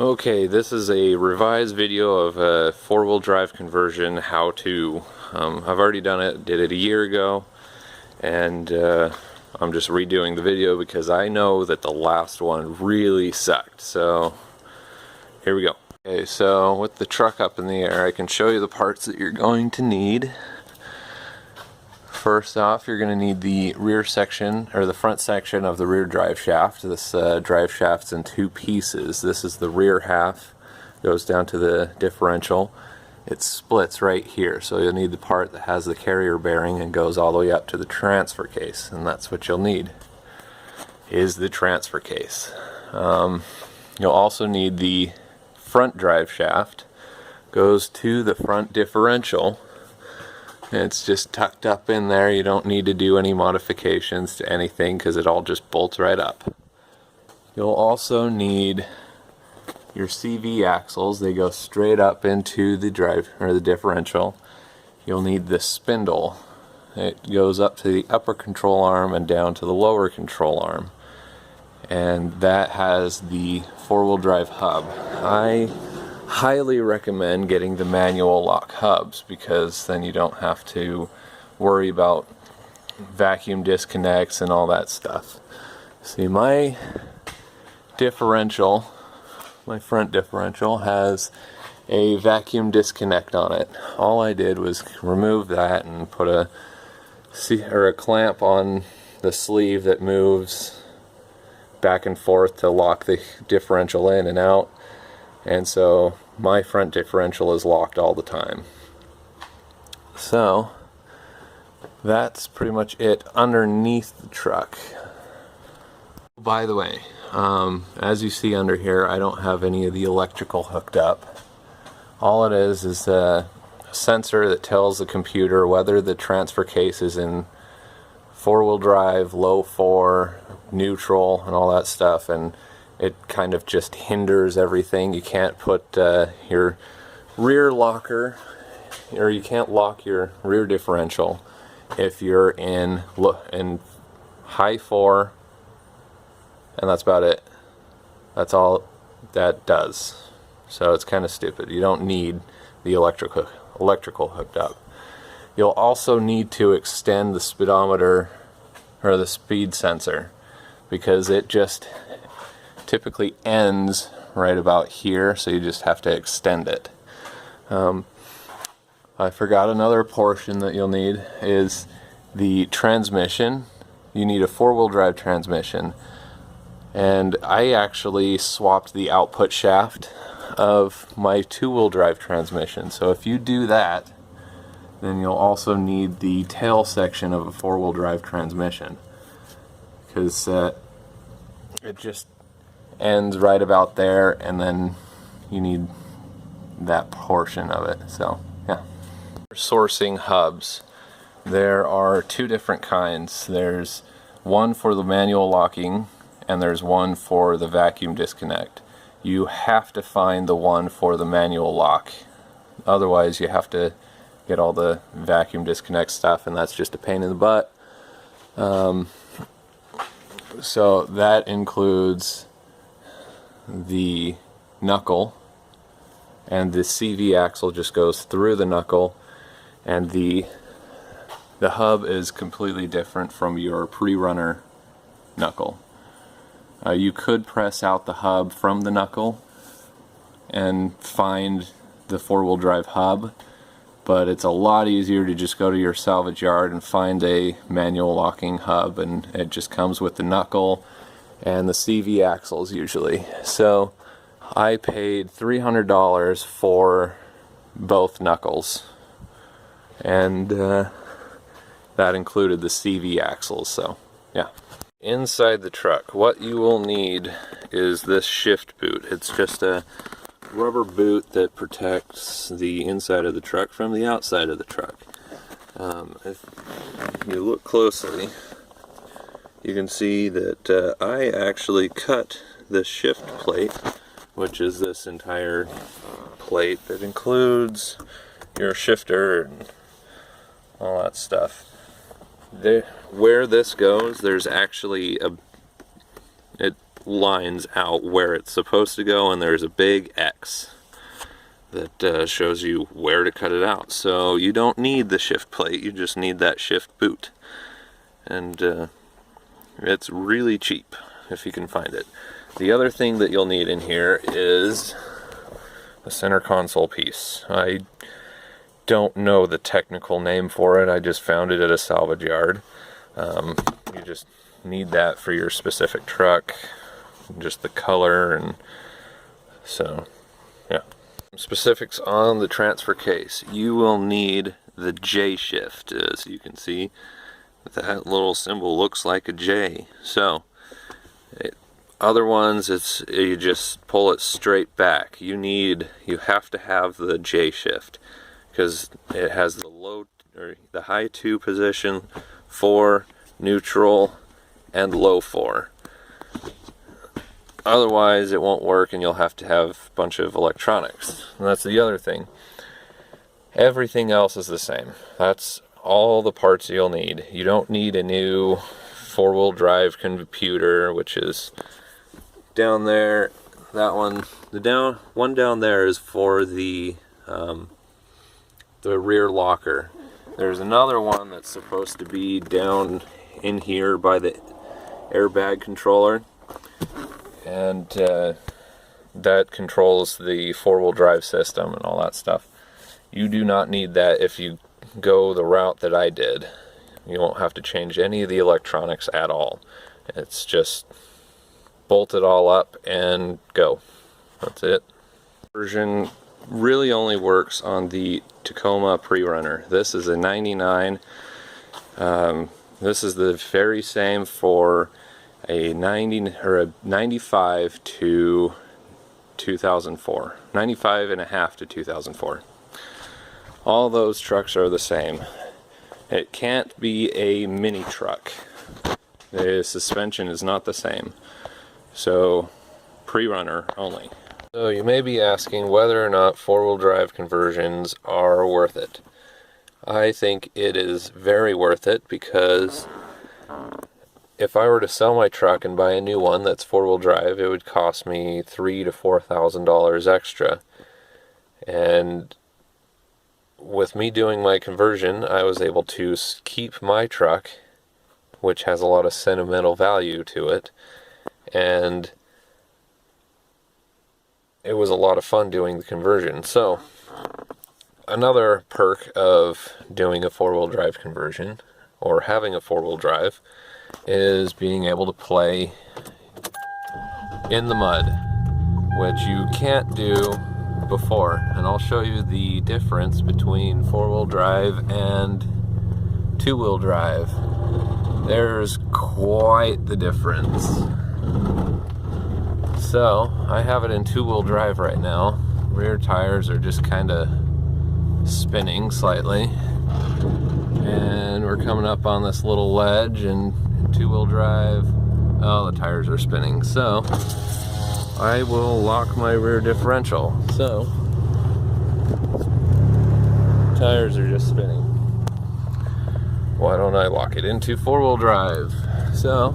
Okay, this is a revised video of a four-wheel drive conversion how-to. I've already done it, did it a year ago, and I'm just redoing the video because I know that the last one really sucked. So here we go. Okay, so with the truck up in the air, I can show you the parts that you're going to need. First off, you're going to need the rear section, or the front section of the rear drive shaft. This drive shaft's in two pieces. This is the rear half, goes down to the differential. It splits right here, so you'll need the part that has the carrier bearing and goes all the way up to the transfer case, and that's what you'll need, is the transfer case. You'll also need the front drive shaft, goes to the front differential. It's just tucked up in there. You don't need to do any modifications to anything because it all just bolts right up. You'll also need your CV axles. They go straight up into the drive or the differential. You'll need the spindle. It goes up to the upper control arm and down to the lower control arm. And that has the four-wheel drive hub. I highly recommend getting the manual lock hubs because then you don't have to worry about vacuum disconnects and all that stuff. See, my differential, my front differential, has a vacuum disconnect on it. All I did was remove that and put a clamp on the sleeve that moves back and forth to lock the differential in and out. And so my front differential is locked all the time. So that's pretty much it underneath the truck. By the way, as you see under here, I don't have any of the electrical hooked up. All it is a sensor that tells the computer whether the transfer case is in four-wheel drive, low 4, neutral, and all that stuff, and it kind of just hinders everything. You can't put your rear locker, or you can't lock your rear differential if you're in high 4, and that's about it. That's all that does. So it's kind of stupid. You don't need the electrical hooked up. You'll also need to extend the speedometer or the speed sensor because it just typically ends right about here, so you just have to extend it. I forgot another portion that you'll need is the transmission. You need a four-wheel drive transmission, and I actually swapped the output shaft of my two-wheel drive transmission. So if you do that, then you'll also need the tail section of a four-wheel drive transmission, because it just ends right about there, and then you need that portion of it. So yeah. Sourcing hubs, there are two different kinds. There's one for the manual locking and there's one for the vacuum disconnect. You have to find the one for the manual lock, otherwise you have to get all the vacuum disconnect stuff, and that's just a pain in the butt. So that includes the knuckle, and the CV axle just goes through the knuckle, and the hub is completely different from your pre-runner knuckle. You could press out the hub from the knuckle and find the four-wheel drive hub, but it's a lot easier to just go to your salvage yard and find a manual locking hub, and it just comes with the knuckle and the CV axles usually. So I paid $300 for both knuckles, and that included the CV axles. So yeah. Inside the truck, what you will need is this shift boot. It's just a rubber boot that protects the inside of the truck from the outside of the truck. If you look closely, you can see that I actually cut the shift plate, which is this entire plate that includes your shifter and all that stuff. Where this goes, there's actually lines out where it's supposed to go, and there's a big X that shows you where to cut it out. So you don't need the shift plate, you just need that shift boot. And it's really cheap if you can find it. The other thing that you'll need in here is the center console piece. I don't know the technical name for it, I just found it at a salvage yard. You just need that for your specific truck, just the color, and so yeah. Specifics on the transfer case. You will need the J shift. As you can see, that little symbol looks like a J. So other ones, you just pull it straight back. You have to have the J shift because it has the low or the high 2 position, 4, neutral, and low 4. Otherwise it won't work, and you'll have to have a bunch of electronics. And that's the other thing. Everything else is the same. That's all the parts you'll need. You don't need a new 4-wheel drive computer, which is down there. That one, the one down there is for the rear locker. There's another one that's supposed to be down in here by the airbag controller, and that controls the 4-wheel drive system and all that stuff. You do not need that if you go the route that I did. You won't have to change any of the electronics at all. It's just bolt it all up and go. That's it. Version really only works on the Tacoma pre-runner. This is a 99. This is the very same for a 95 to 2004. 95 and a half to 2004. All those trucks are the same. It can't be a mini truck. The suspension is not the same. So pre-runner only. So you may be asking whether or not 4-wheel drive conversions are worth it. I think it is very worth it, because if I were to sell my truck and buy a new one that's 4-wheel drive, it would cost me $3,000 to $4,000 extra. And with me doing my conversion, I was able to keep my truck, which has a lot of sentimental value to it, and it was a lot of fun doing the conversion. So another perk of doing a 4-wheel drive conversion, or having a 4-wheel drive, is being able to play in the mud, which you can't do before. And I'll show you the difference between 4-wheel drive and 2-wheel drive. There's quite the difference. So I have it in 2-wheel drive right now. Rear tires are just kind of spinning slightly, and we're coming up on this little ledge, and in 2-wheel drive, oh, the tires are spinning. So I will lock my rear differential. So tires are just spinning. Why don't I lock it into 4-wheel drive? So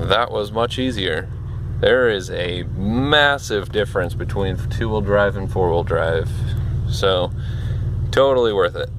that was much easier. There is a massive difference between 2-wheel drive and 4-wheel drive. So totally worth it.